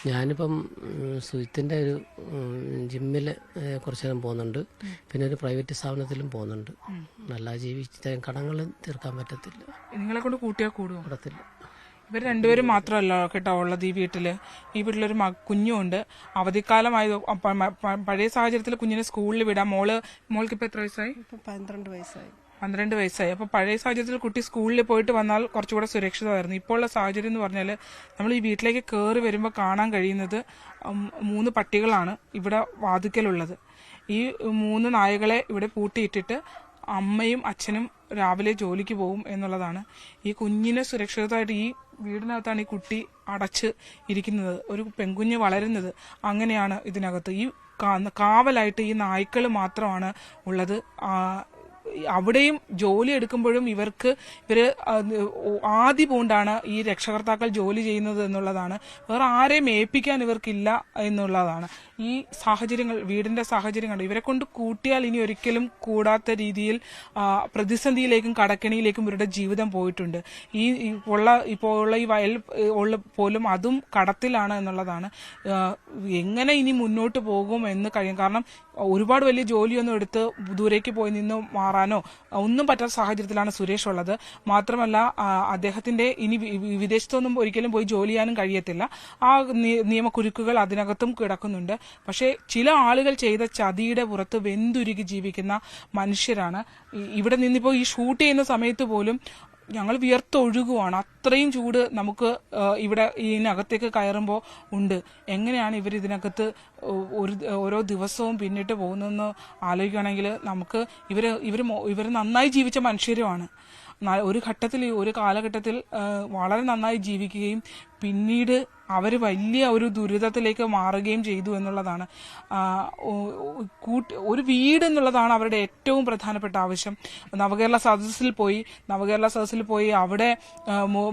ഞാനിപ്പം സുജിത്തിന്റെ ഒരു ജിമ്മിൽ കുറച്ചു നേരം പോകുന്നുണ്ട്. പിന്നെ ഒരു പ്രൈവറ്റ് സ്ഥാപനത്തിലും പോകുന്നുണ്ട്. നല്ല ജീവിച്ച കടങ്ങൾ തീർക്കാൻ പറ്റത്തില്ല. നിങ്ങളെ കൊണ്ട് കൂട്ടിയാൽ കൂടുമോ? പറ്റത്തില്ല. ഇവർ രണ്ടുപേരും മാത്രമല്ല കേട്ടോ ഉള്ളത് ഈ വീട്ടില്. ഈ വീട്ടിലൊരു കുഞ്ഞുണ്ട്. അവധിക്കാലമായത് പഴയ സാഹചര്യത്തിൽ കുഞ്ഞിനെ സ്കൂളിൽ വിടാം. മോൾക്ക് ഇപ്പൊ എത്ര വയസ്സായി? 12 വയസ്സായി. 12 വയസ്സായി. അപ്പൊ പഴയ സാഹചര്യത്തിൽ കുട്ടി സ്കൂളിൽ പോയിട്ട് വന്നാൽ കുറച്ചുകൂടെ സുരക്ഷിതമായിരുന്നു. ഇപ്പോൾ ഉള്ള സാഹചര്യം എന്ന് പറഞ്ഞാൽ നമ്മൾ ഈ വീട്ടിലേക്ക് കയറി വരുമ്പോൾ കാണാൻ കഴിയുന്നത് 3 പട്ടികളാണ് ഇവിടെ വാതിക്കലുള്ളത്. ഈ 3 നായകളെ ഇവിടെ പൂട്ടിയിട്ടിട്ട് അമ്മയും അച്ഛനും രാവിലെ ജോലിക്ക് പോകും എന്നുള്ളതാണ്. ഈ കുഞ്ഞിനെ സുരക്ഷിതമായിട്ട് ഈ വീടിനകത്താണ് ഈ കുട്ടി അടച്ച് ഇരിക്കുന്നത്. ഒരു പെൺകുഞ്ഞ് വളരുന്നത് അങ്ങനെയാണ് ഇതിനകത്ത്. ഈ കാവലായിട്ട് ഈ നായ്ക്കൾ മാത്രമാണ് ഉള്ളത്. അവിടെയും ജോലി എടുക്കുമ്പോഴും ഇവര് ആദ്യ പൂണ്ടാണ് ഈ രക്ഷകർത്താക്കൾ ജോലി ചെയ്യുന്നത് എന്നുള്ളതാണ്. വേറെ ആരെയും ഏൽപ്പിക്കാൻ ഇവർക്കില്ല എന്നുള്ളതാണ്. ഈ സാഹചര്യങ്ങൾ, വീടിന്റെ സാഹചര്യങ്ങൾ ഇവരെ കൊണ്ട് കൂട്ടിയാൽ ഇനി ഒരിക്കലും കൂടാത്ത രീതിയിൽ പ്രതിസന്ധിയിലേക്കും കടക്കെണിയിലേക്കും ഇവരുടെ ജീവിതം പോയിട്ടുണ്ട്. ഇപ്പോൾ ഉള്ള ഈ വയൽ പോലും അതും കടത്തിലാണ് എന്നുള്ളതാണ്. എങ്ങനെ ഇനി മുന്നോട്ട് പോകും എന്ന് കഴിയും. കാരണം ഒരുപാട് വലിയ ജോലിയൊന്നും എടുത്ത് ദൂരേക്ക് പോയി നിന്ന് മാറാനോ ഒന്നും പറ്റാത്ത സാഹചര്യത്തിലാണ് സുരേഷ് ഉള്ളത്. മാത്രമല്ല അദ്ദേഹത്തിന്റെ ഇനി വിദേശത്തൊന്നും ഒരിക്കലും പോയി ജോലി ചെയ്യാനും കഴിയത്തില്ല. ആ നിയമക്കുരുക്കുകൾ അതിനകത്തും കിടക്കുന്നുണ്ട്. പക്ഷേ ചില ആളുകൾ ചെയ്ത ചതിയുടെ പുറത്ത് വെന്തുരുകി ജീവിക്കുന്ന മനുഷ്യരാണ്. ഇവിടെ നിന്നിപ്പോൾ ഈ ഷൂട്ട് ചെയ്യുന്ന സമയത്ത് പോലും ഞങ്ങൾ വിയർത്തൊഴുകുവാണ്. അത്രയും ചൂട് നമുക്ക് ഇവിടെ ഇതിനകത്തേക്ക് കയറുമ്പോൾ ഉണ്ട്. എങ്ങനെയാണ് ഇവർ ഇതിനകത്ത് ഓരോ ദിവസവും പിന്നിട്ട് പോകുന്നതെന്ന് ആലോചിക്കുകയാണെങ്കിൽ നമുക്ക് ഇവർ നന്നായി ജീവിച്ച മനുഷ്യരുമാണ്. ഒരു ഘട്ടത്തിൽ ഒരു കാലഘട്ടത്തിൽ വളരെ നന്നായി ജീവിക്കുകയും പിന്നീട് അവർ വലിയ ഒരു ദുരിതത്തിലേക്ക് മാറുകയും ചെയ്തു എന്നുള്ളതാണ്. ഒരു വീട് എന്നുള്ളതാണ് അവരുടെ ഏറ്റവും പ്രധാനപ്പെട്ട ആവശ്യം. നവകേരള സദസ്സിൽ പോയി അവിടെ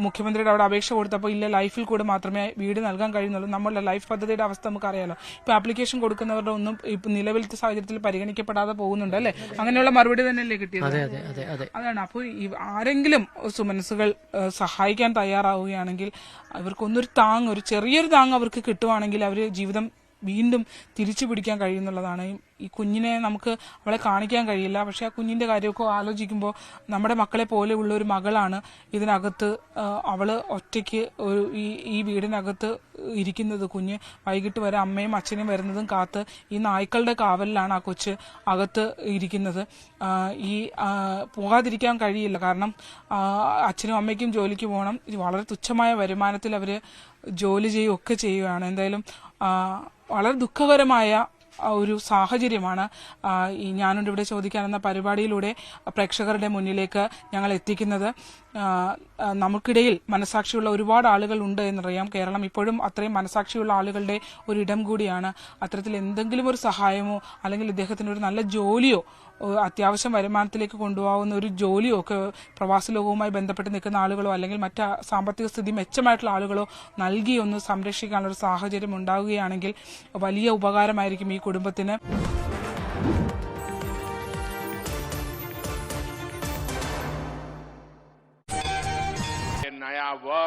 മുഖ്യമന്ത്രിയുടെ അവിടെ അപേക്ഷ കൊടുത്തപ്പോൾ ഇല്ല, ലൈഫിൽ കൂടെ മാത്രമേ വീട് നൽകാൻ കഴിയുന്നുള്ളൂ. നമ്മളുടെ ലൈഫ് പദ്ധതിയുടെ അവസ്ഥ നമുക്കറിയാലോ. ഇപ്പൊ ആപ്ലിക്കേഷൻ കൊടുക്കുന്നവരുടെ ഒന്നും ഇപ്പൊ നിലവിലത്തെ സാഹചര്യത്തിൽ പരിഗണിക്കപ്പെടാതെ പോകുന്നുണ്ട് അല്ലെ? അങ്ങനെയുള്ള മറുപടി തന്നെയല്ലേ കിട്ടിയത്? അതാണ്. അപ്പോൾ ആരെങ്കിലും സുമനസ്സുകൾ സഹായിക്കാൻ തയ്യാറാവുകയാണെങ്കിൽ ഇവർക്കൊന്നൊരു താങ്, ഒരു ചെറിയൊരു താങ് അവർക്ക് കിട്ടുവാണെങ്കിൽ അവർ ജീവിതം വീണ്ടും തിരിച്ചു പിടിക്കാൻ കഴിയുന്നുള്ളതാണ്. ഈ കുഞ്ഞിനെ നമുക്ക് അവളെ കാണിക്കാൻ കഴിയില്ല, പക്ഷെ ആ കുഞ്ഞിന്റെ കാര്യമൊക്കെ ആലോചിക്കുമ്പോൾ നമ്മുടെ മക്കളെ പോലെ ഉള്ള ഒരു മകളാണ് ഇതിനകത്ത്. അവള് ഒറ്റയ്ക്ക് ഈ വീടിനകത്ത് ഇരിക്കുന്നത്. കുഞ്ഞ് വൈകിട്ട് വരെ അമ്മയും അച്ഛനും വരുന്നതും കാത്ത് ഈ നായ്ക്കളുടെ കാവലിലാണ് ആ കൊച്ച് അകത്ത് ഇരിക്കുന്നത്. പോകാതിരിക്കാൻ കഴിയില്ല, കാരണം അച്ഛനും അമ്മയ്ക്കും ജോലിക്ക് പോകണം. വളരെ തുച്ഛമായ വരുമാനത്തിൽ അവര് ജോലി ചെയ്യുകയൊക്കെ ചെയ്യുകയാണ്. എന്തായാലും വളരെ ദുഃഖകരമായ ഒരു സാഹചര്യമാണ് ഈ ഞാനുണ്ട് ഇവിടെ ചോദിക്കാനെന്ന പരിപാടിയിലൂടെ പ്രേക്ഷകരുടെ മുന്നിലേക്ക് ഞങ്ങൾ എത്തിക്കുന്നത്. നമുക്കിടയിൽ മനസാക്ഷിയുള്ള ഒരുപാട് ആളുകൾ ഉണ്ട് എന്നറിയാം. കേരളം ഇപ്പോഴും അത്രയും മനസാക്ഷിയുള്ള ആളുകളുടെ ഒരിടം കൂടിയാണ്. അത്തരത്തിൽ എന്തെങ്കിലും ഒരു സഹായമോ അല്ലെങ്കിൽ ഇദ്ദേഹത്തിന് ഒരു നല്ല ജോലിയോ അത്യാവശ്യം വരുമാനത്തിലേക്ക് കൊണ്ടുപോകുന്ന ഒരു ജോലിയോ ഒക്കെ പ്രവാസ ലോകവുമായി ബന്ധപ്പെട്ട് നിൽക്കുന്ന ആളുകളോ അല്ലെങ്കിൽ മറ്റ് സാമ്പത്തിക സ്ഥിതി മെച്ചമായിട്ടുള്ള ആളുകളോ നൽകി ഒന്ന് സംരക്ഷിക്കാനുള്ള ഒരു സാഹചര്യം ഉണ്ടാവുകയാണെങ്കിൽ വലിയ ഉപകാരമായിരിക്കും ഈ കുടുംബത്തിന്.